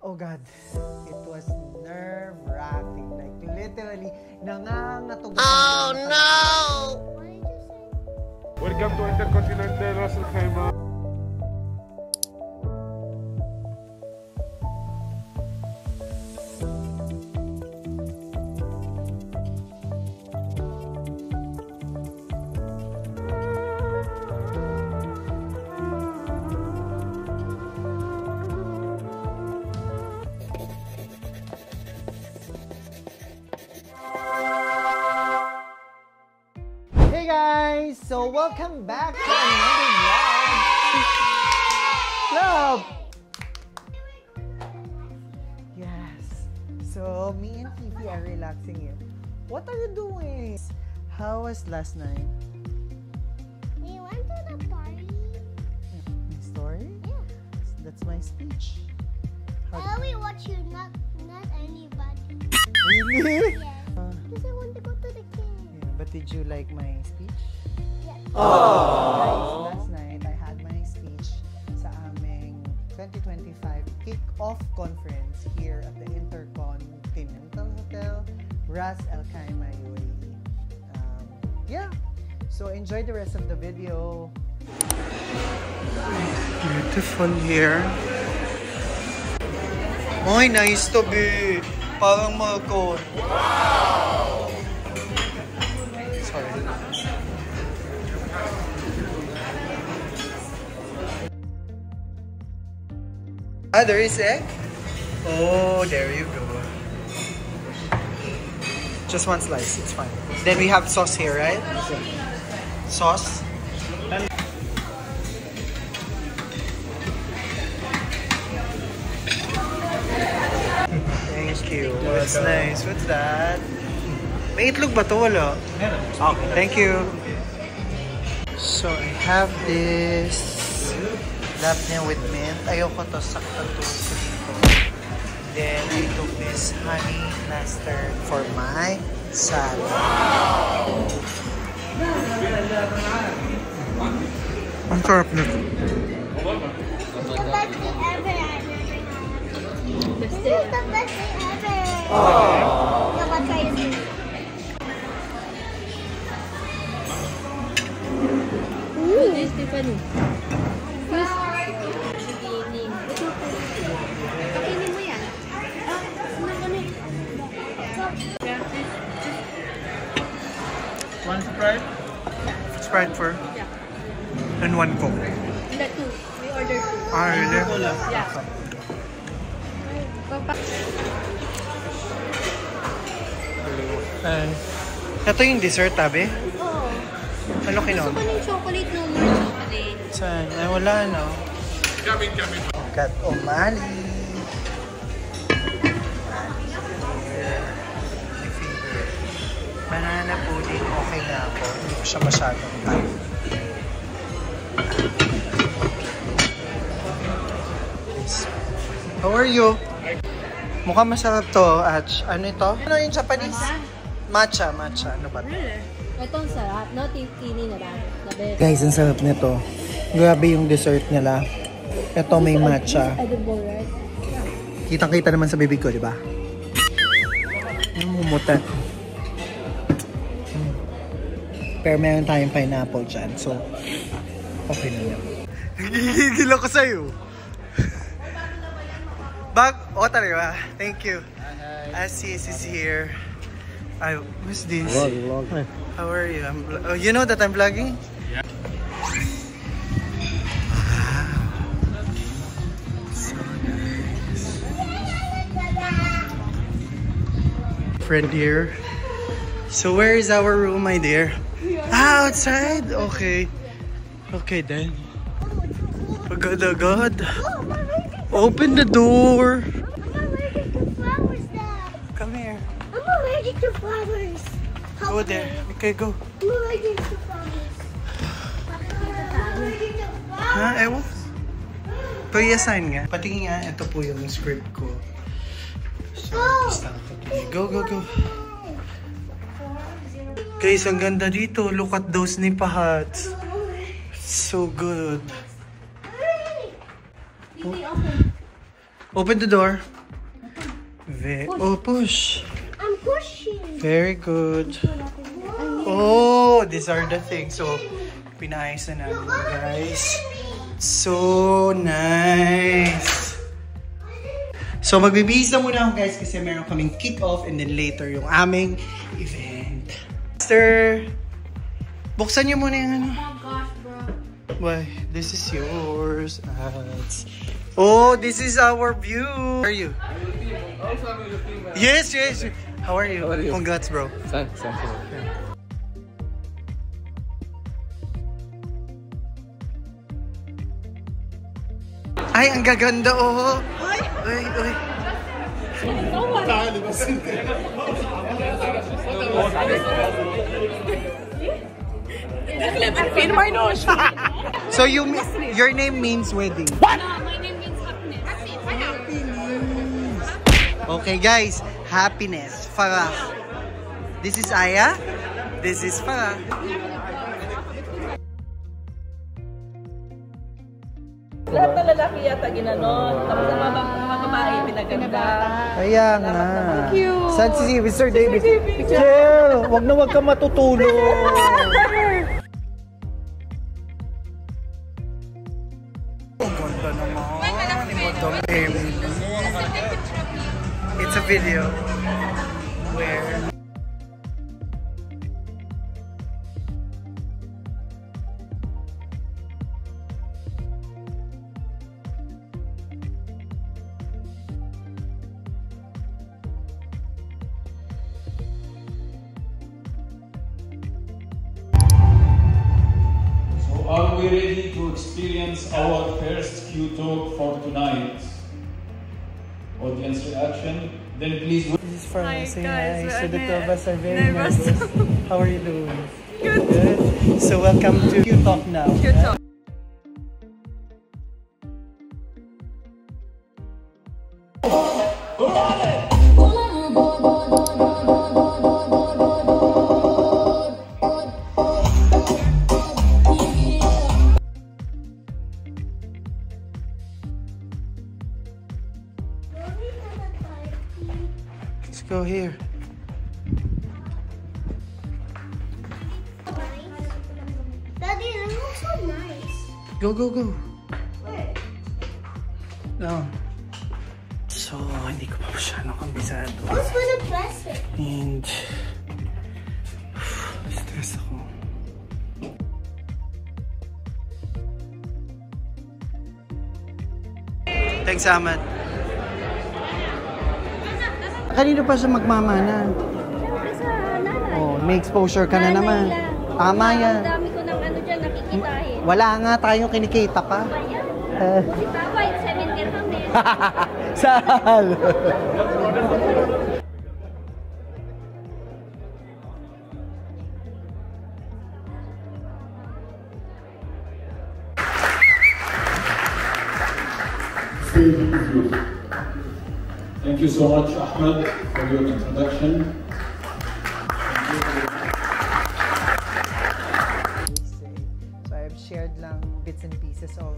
Oh God, it was nerve-wracking. Like literally, nangangatog. Oh no! What did you say? Welcome to Intercontinental Russell Khayma. Hey guys! So welcome back to another vlog! Yes. So me and Fifi are relaxing here. What are you doing? How was last night? We went to the party. My story? Yeah. That's my speech. I only watch you, not anybody. Really? Yeah. Because I want to go to the king. Yeah, but did you like my speech? Yeah. Guys, last night I had my speech sa aming 2025 kick-off conference here at the Intercontinental Hotel, Ras Al Khaimah, UAE. Yeah, so enjoy the rest of the video. Beautiful here. Ay, nice to be. Parang Malcon. Wow! Sorry. Ah, there is egg? Oh, there you go. Just one slice, it's fine. Then we have sauce here, right? Sauce. Thank you. That's nice. What's that? May itlog ba to? Wala. Okay, thank you. So, I have this lapnya with mint. Ayoko to, sakto to. Then, I took this honey mustard for my salad. Ang sarap nito. The best thing ever I've ever had. This is the best thing ever. Come on, try this. This Tiffany. Yes. Pakinin mo yan. One Sprite? Sprite for? Yeah. And one Coke. Hindi, two. We ordered two. Ah, really? Yeah. Ito yung dessert, tabi? Oo. Ano kinon? Gusto ko ng chocolate, no more chocolate. Saan? Ay, wala, no? Got Omali. My favorite. Banana pudding, okay na ako. Hindi ko siya masyadong type. How are you? Mukhang masarap to, Ach. Ano ito? Ano yung Japanese? Matcha, matcha. Ano ba ito? Ito ang sarap. No, tini na lang. Labi. Guys, ang sarap nito. Grabe yung dessert nila. Ito may matcha. Edible, right? Kitang-kita naman sa bibig ko, di ba? Namumuta. Pero meron tayong pineapple dyan. So, okay na yan. Gigigil ako sa'yo. Oh, talaga. Thank you. Asis is here. Who's this? Vlog. How are you? Oh, you know that I'm vlogging? Yeah. So nice. Friend here. So where is our room, my dear? Ah, outside? Okay. Okay then. Oh God, oh God. Open the door. I'm allergic to flowers now. Come here. I'm allergic to flowers. Go there. Okay, go. I'm allergic to flowers. I'm allergic to flowers. Ha? Ewan? Pa-i-assign nga. Patingin nga, ito po yung script ko. So, go, go, go. Guys, ang ganda dito. Look at those nipa hats. So good. Open the door. Oh, push. I'm pushing. Very good. Oh, these are the things. So, pinayos na namin, guys. So nice. So, magbibihis na muna ako, guys, kasi meron kaming kick-off and then later yung aming event. Master, buksan niyo muna yung ano. Oh gosh, bro. Why? This is yours. Oh, this is our view. How are you? Yes, yes. How are you? Congrats, bro. Thanks. Ay, ang gaganda, oh. Ay. So your name means wedding. No, my name means happiness. Okay, guys, happiness. Farah. This is Aya. This is Farah. Lahat ng lalaki yata ginanon. Tapos ang mga babae pinaganda. Kaya nga. Saan si Mr. David? Chill! Wag na wag ka matutulog. Ang ganda naman. Madam Amy. It's a video where Are we ready to experience our first Q Talk for tonight? Audience reaction? Then please. this is for saying hi. So the two of us are very nervous. How are you doing? Good. So welcome to Q Talk now. Q Talk. Let's go here. Daddy, that looks so nice. Go. Where? No. So, hindi ko pa masyadong kabisado. What's for the plastic? And stress ako. Thanks, Ahmad. Kanino pa siya magmamana? Siyempre sa nanay. Oh, may exposure ka na naman. Tama yan. Ang dami ko ng ano dyan nakikitahin. Wala nga tayong kinikita pa. Ayan. Si Papa, it's 7 dirham din. Saan? Thank you so much, Ahmed, for your introduction. So I've shared lang bits and pieces of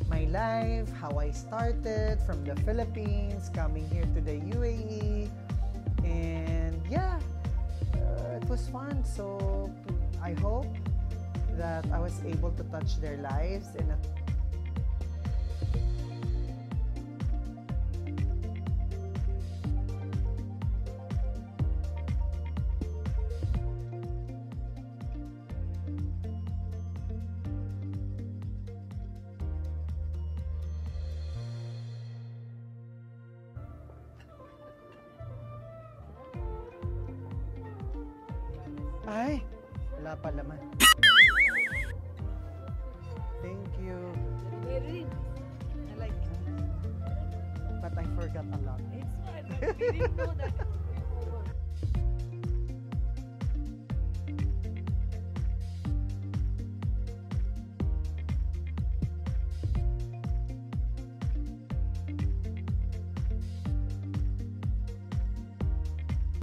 my life, how I started from the Philippines, coming here to the UAE, and yeah, it was fun. So I hope that I was able to touch their lives in a Ay, wala pa laman. Thank you. Very, I like it. But I forgot a lot. It's fine. We didn't know that.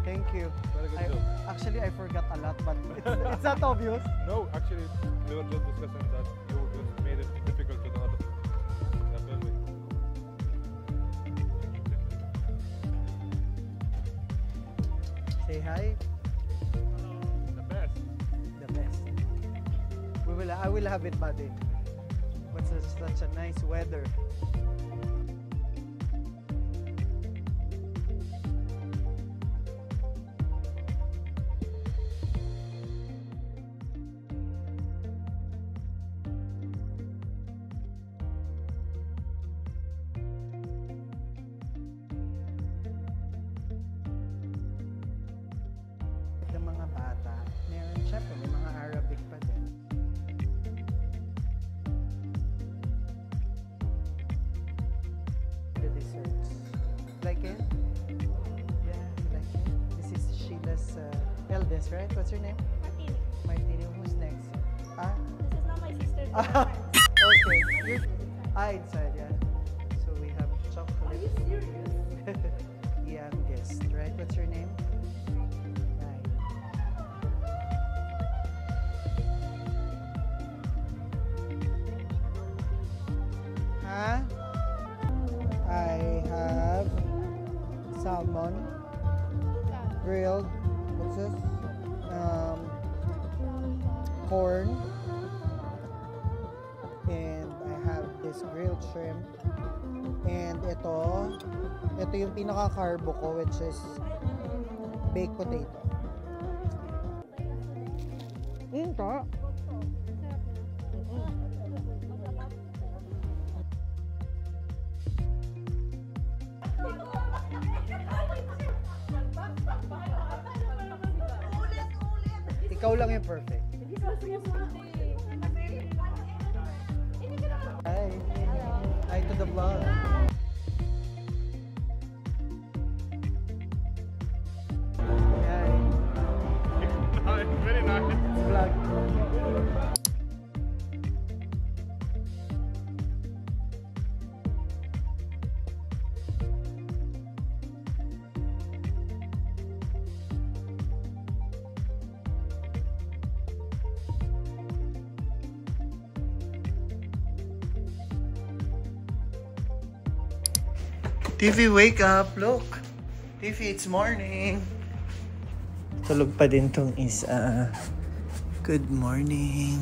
Thank you. Very good job. Actually, I forgot a lot, but it's not obvious. No, actually, we were just discussing that you just made it difficult to the other. Yeah, very good. Say hi. The best. The best. I will have it, buddy. What's such a nice weather. Ng mga bata, meron syempre may mga Arabic pa din. The desserts. Like it? Yeah, you like it? This is Sheila's eldest, right? What's her name? Martini. Martini. Who's next? Ah? This is not my sister's. Okay. Inside, yeah. So we have chocolate. Are you serious? Youngest, right? What's your name? Right. Huh? I have salmon, grilled, what's this? Corn, and I have this grilled shrimp. And ito yung pinaka-carbo ko, which is baked potato. Ito. Ikaw lang yung perfect. Hi. Hi to the vlog. Hi. Nice, very nice. Vlog. TV, wake up! Look! TV, it's morning! Tulog pa din tong isa. Good morning!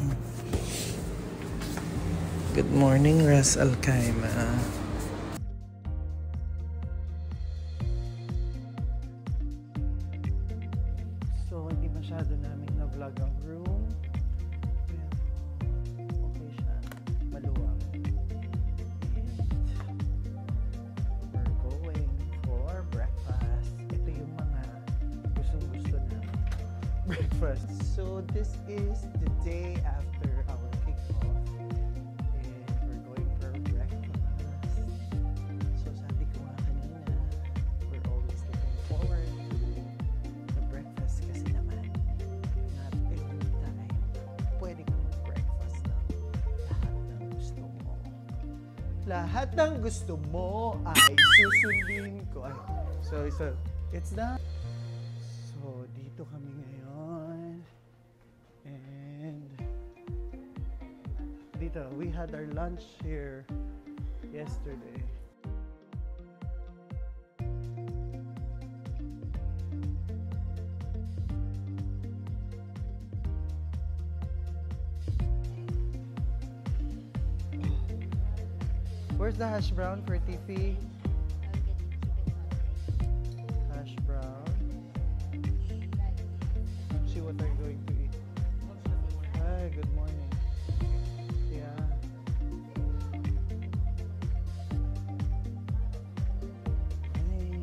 Good morning, Ras Al Khaimah. So, hindi masyado namin na-vlog ang room. Pero, okay siya. Maluwag. Breakfast. So this is the day after our kickoff and we're going for breakfast. So sabi ko nga kanina, we're always looking forward to the breakfast kasi naman not every time pwede kang mag-breakfast ng lahat ng gusto mo. Lahat ng gusto mo ay susundin ko. So it's not. So dito kami ngayon. And dito, we had our lunch here yesterday. Where's the hash brown for Tiffy? Hash brown. See what they're going to eat. Hi, good morning. Yeah. Hey.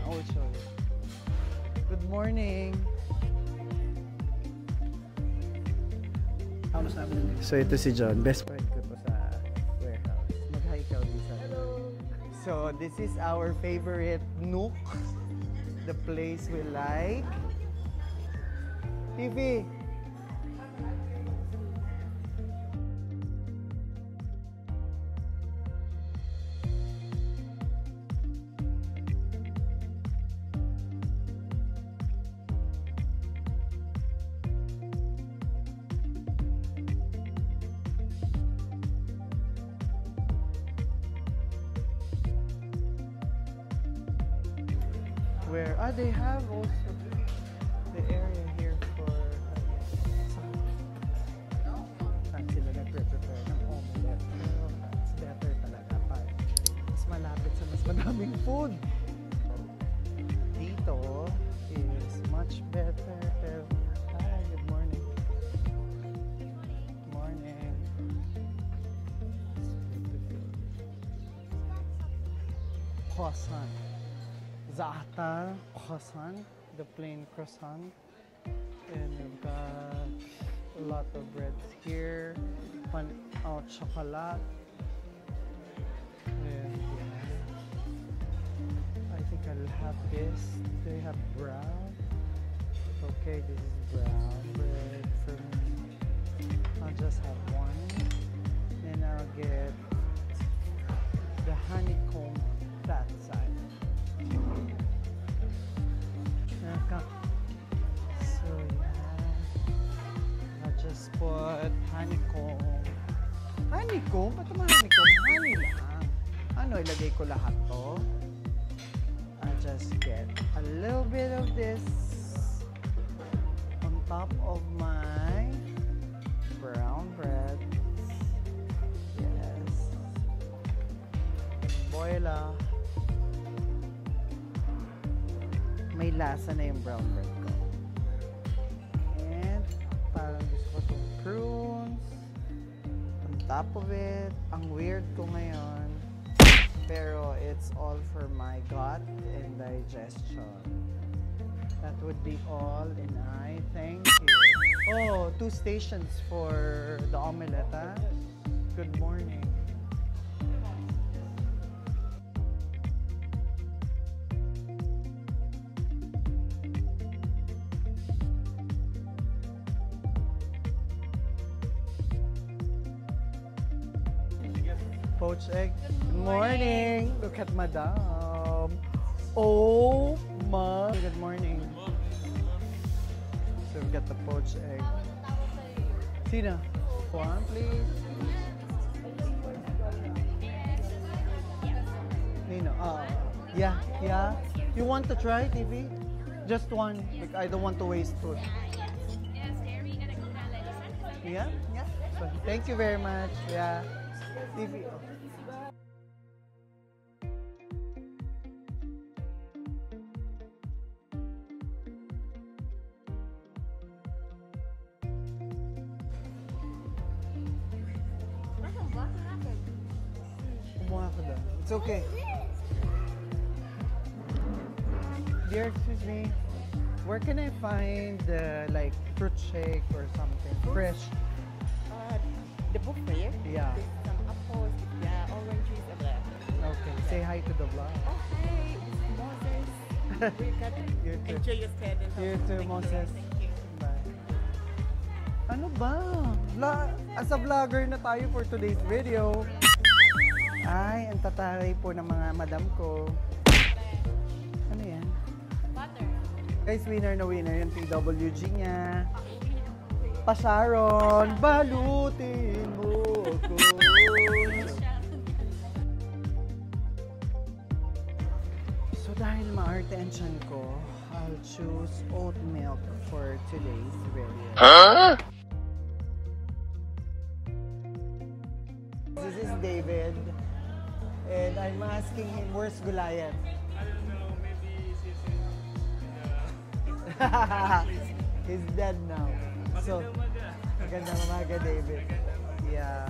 I will show you. Good morning. So ito si John, best friend ko to sa warehouse. Mag-hi ka Lisa. Hello. So this is our favorite nook, the place we like. TV. where they have also the area here for saan sila nagre-prepare ng omelette. Pero it's better talaga pag mas malapit sa mas madaming food. Dito is much better. Pero, hi, good morning. Morning. Croissant. Za'atar croissant, the plain croissant. And we've got a lot of breads here. Chocolate. And yeah. I think I'll have this. They have brown. Okay, this is brown bread for me. I'll just have one. Then I'll get the honeycomb flat side. Okay. So yeah, I'll just put honeycomb. Honeycomb? Ba't naman honeycomb? Honey lang. Ano, ilagay ko lahat to? I'll just get a little bit of this on top of my brown bread. Yes. Boila. May lasa na yung brown bread ko. And parang gusto ko itong prunes on top of it. Ang weird ko ngayon, pero it's all for my gut and digestion. That would be all, and I thank you. Oh, 2 stations for the omelette, huh? Good morning. Poached egg. Good morning. Look at Madam. Oh my. Good morning. So we've got the poached egg. Sina? One, please. Nino. Yeah. You want to try, TV? Just one. Like, I don't want to waste food. Yeah? So, thank you very much. Yeah. TV. Kumuha ko doon. It's okay. Dear, excuse me. Where can I find like fruit shake or something fresh? The buffet. Yeah. With some apples, orange juice, and that. Okay. Say hi to the vlog. Oh, hey, this is Moses. We got You too. enjoy your stay. You too, Moses. Thank you. Bye. Ano ba? As a vlogger na tayo for today's video. Ay, ang tataray po ng mga madam ko. Ano yan? Butter. Guys, winner na winner yung PWG niya. Pa-Sharon, balutin mo ako. So dahil maarte ang tiyan ko, I'll choose oat milk for today's video. Huh? This is David. And I'm asking him, where's Goliath? I don't know, maybe He's dead now. So, magandang umaga, David. Yeah.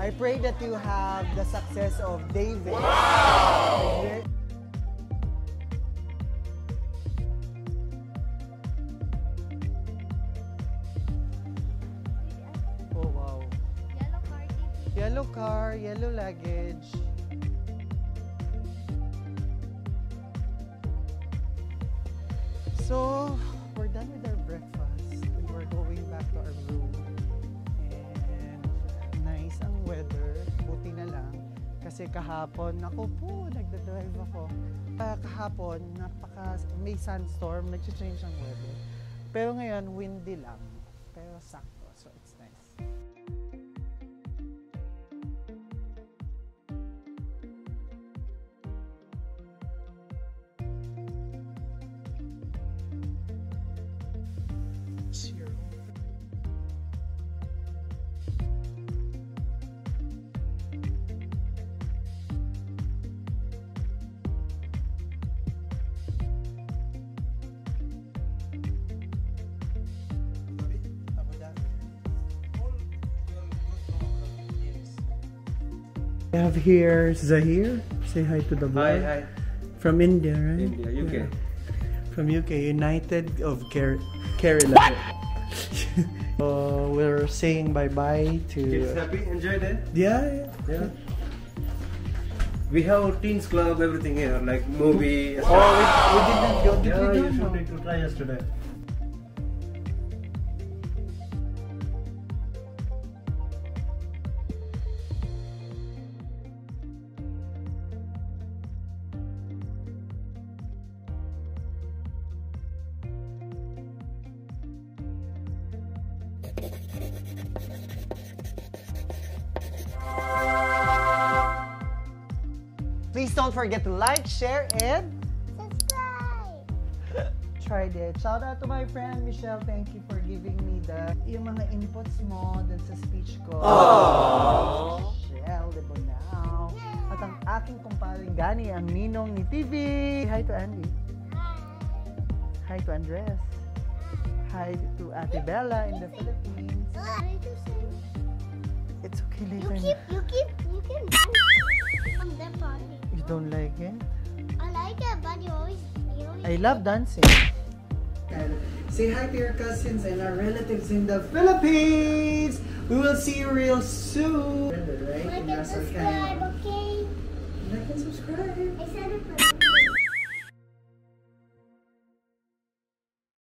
I pray that you have the success of David. Wow! Oh, wow. Yellow car, yellow luggage. So, we're done with our breakfast and we're going back to our room. And nice ang weather. Buti na lang. Kasi kahapon, ako po, nagdadrive ako. Kahapon, may sandstorm, nag-change ang weather. Pero ngayon, windy lang. Pero sakto. So, it's nice. We have here Zahir. Say hi to the vlog. Hi. From India, right? India, UK. Yeah. From UK, United of Kerala. We're saying bye-bye to... Kids happy? Enjoyed it? Yeah. We have teens club, everything here, like movie. Oh, we didn't go. Did Yeah, we you go? should need to try yesterday. Please don't forget to like, share, and Subscribe! tried it. Shout out to my friend Michelle. Thank you for giving me yung mga inputs mo dun sa speech ko. Aww. Michelle de Bonao. At ang aking kumparing Gani, ang ninong ni TV. Hi to Andy. Hi to Andres. Hi to Ate Bella in the Philippines. It's okay later. You keep dancing on that party. You don't like it? I like it, but you always I love dancing. Say hi to your cousins and our relatives in the Philippines. We will see you real soon. Right? like and subscribe, okay? Like and subscribe. I said it